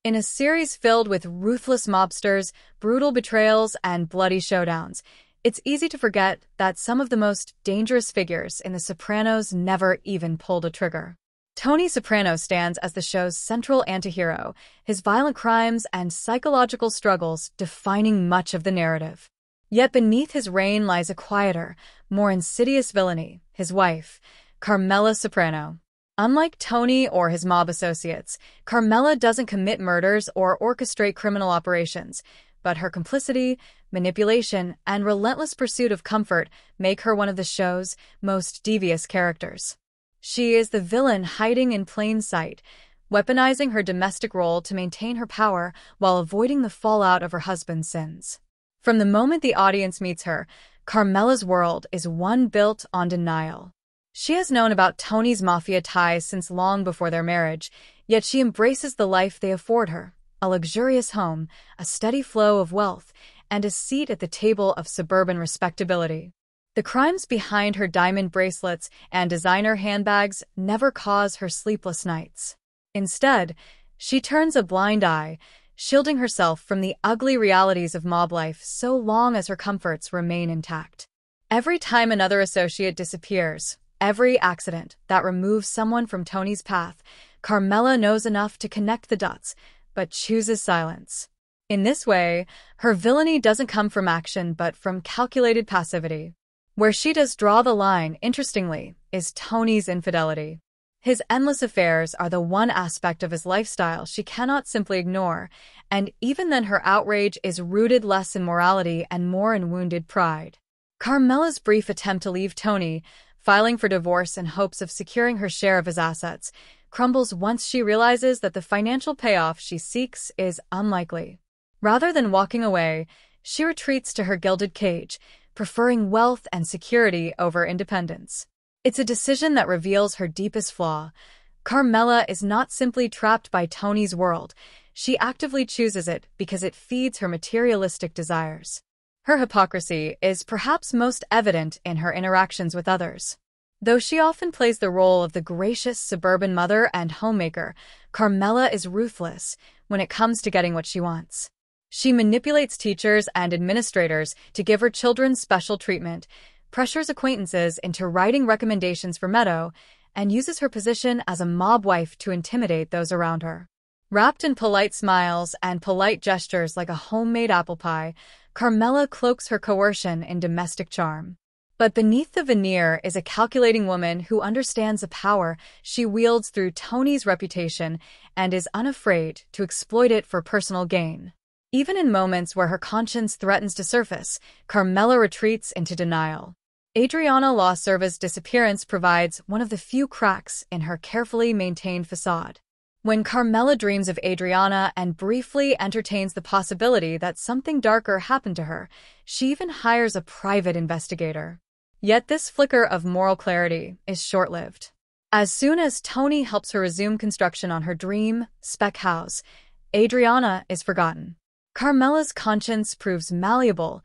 In a series filled with ruthless mobsters, brutal betrayals, and bloody showdowns, it's easy to forget that some of the most dangerous figures in The Sopranos never even pulled a trigger. Tony Soprano stands as the show's central antihero, his violent crimes and psychological struggles defining much of the narrative. Yet beneath his reign lies a quieter, more insidious villainy, his wife, Carmela Soprano. Unlike Tony or his mob associates, Carmela doesn't commit murders or orchestrate criminal operations, but her complicity, manipulation, and relentless pursuit of comfort make her one of the show's most devious characters. She is the villain hiding in plain sight, weaponizing her domestic role to maintain her power while avoiding the fallout of her husband's sins. From the moment the audience meets her, Carmela's world is one built on denial. She has known about Tony's mafia ties since long before their marriage, yet she embraces the life they afford her, a luxurious home, a steady flow of wealth, and a seat at the table of suburban respectability. The crimes behind her diamond bracelets and designer handbags never cause her sleepless nights. Instead, she turns a blind eye, shielding herself from the ugly realities of mob life so long as her comforts remain intact. Every time another associate disappears, every accident that removes someone from Tony's path, Carmela knows enough to connect the dots, but chooses silence. In this way, her villainy doesn't come from action but from calculated passivity. Where she does draw the line, interestingly, is Tony's infidelity. His endless affairs are the one aspect of his lifestyle she cannot simply ignore, and even then her outrage is rooted less in morality and more in wounded pride. Carmela's brief attempt to leave Tony, filing for divorce in hopes of securing her share of his assets, crumbles once she realizes that the financial payoff she seeks is unlikely. Rather than walking away, she retreats to her gilded cage, preferring wealth and security over independence. It's a decision that reveals her deepest flaw. Carmela is not simply trapped by Tony's world. She actively chooses it because it feeds her materialistic desires. Her hypocrisy is perhaps most evident in her interactions with others. Though she often plays the role of the gracious suburban mother and homemaker, Carmela is ruthless when it comes to getting what she wants. She manipulates teachers and administrators to give her children special treatment, pressures acquaintances into writing recommendations for Meadow, and uses her position as a mob wife to intimidate those around her. Wrapped in polite smiles and polite gestures like a homemade apple pie, Carmela cloaks her coercion in domestic charm. But beneath the veneer is a calculating woman who understands the power she wields through Tony's reputation and is unafraid to exploit it for personal gain. Even in moments where her conscience threatens to surface, Carmela retreats into denial. Adriana La Cerva's disappearance provides one of the few cracks in her carefully maintained facade. When Carmela dreams of Adriana and briefly entertains the possibility that something darker happened to her, she even hires a private investigator. Yet this flicker of moral clarity is short-lived. As soon as Tony helps her resume construction on her dream spec house, Adriana is forgotten. Carmela's conscience proves malleable,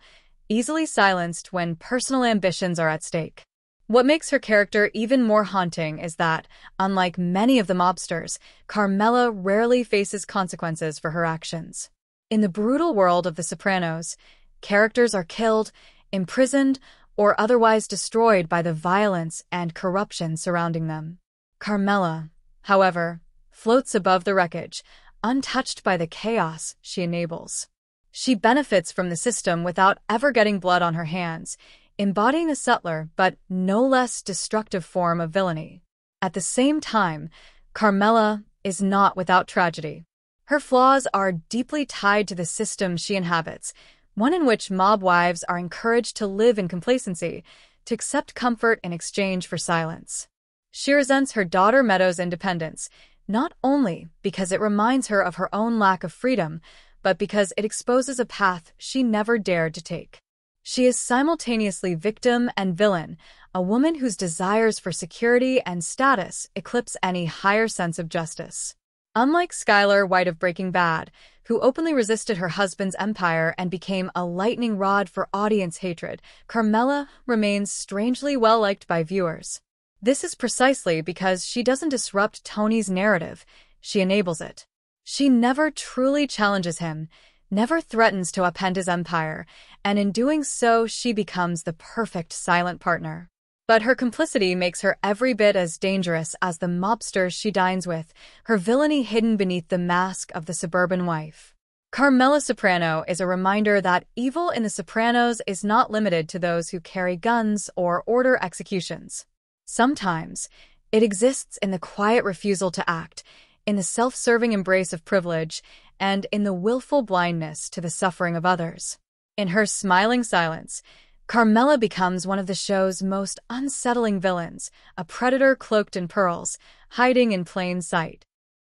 easily silenced when personal ambitions are at stake. What makes her character even more haunting is that, unlike many of the mobsters, Carmela rarely faces consequences for her actions. In the brutal world of The Sopranos, characters are killed, imprisoned, or otherwise destroyed by the violence and corruption surrounding them. Carmela, however, floats above the wreckage, untouched by the chaos she enables. She benefits from the system without ever getting blood on her hands, embodying a subtler but no less destructive form of villainy. At the same time, Carmela is not without tragedy. Her flaws are deeply tied to the system she inhabits, one in which mob wives are encouraged to live in complacency, to accept comfort in exchange for silence. She resents her daughter Meadow's independence, not only because it reminds her of her own lack of freedom, but because it exposes a path she never dared to take. She is simultaneously victim and villain, a woman whose desires for security and status eclipse any higher sense of justice. Unlike Skylar White of Breaking Bad, who openly resisted her husband's empire and became a lightning rod for audience hatred, Carmela remains strangely well-liked by viewers. This is precisely because she doesn't disrupt Tony's narrative, she enables it. She never truly challenges him, never threatens to upend his empire, and in doing so, she becomes the perfect silent partner. But her complicity makes her every bit as dangerous as the mobsters she dines with, her villainy hidden beneath the mask of the suburban wife. Carmela Soprano is a reminder that evil in The Sopranos is not limited to those who carry guns or order executions. Sometimes, it exists in the quiet refusal to act, in the self-serving embrace of privilege, and in the willful blindness to the suffering of others. In her smiling silence, Carmela becomes one of the show's most unsettling villains, a predator cloaked in pearls, hiding in plain sight.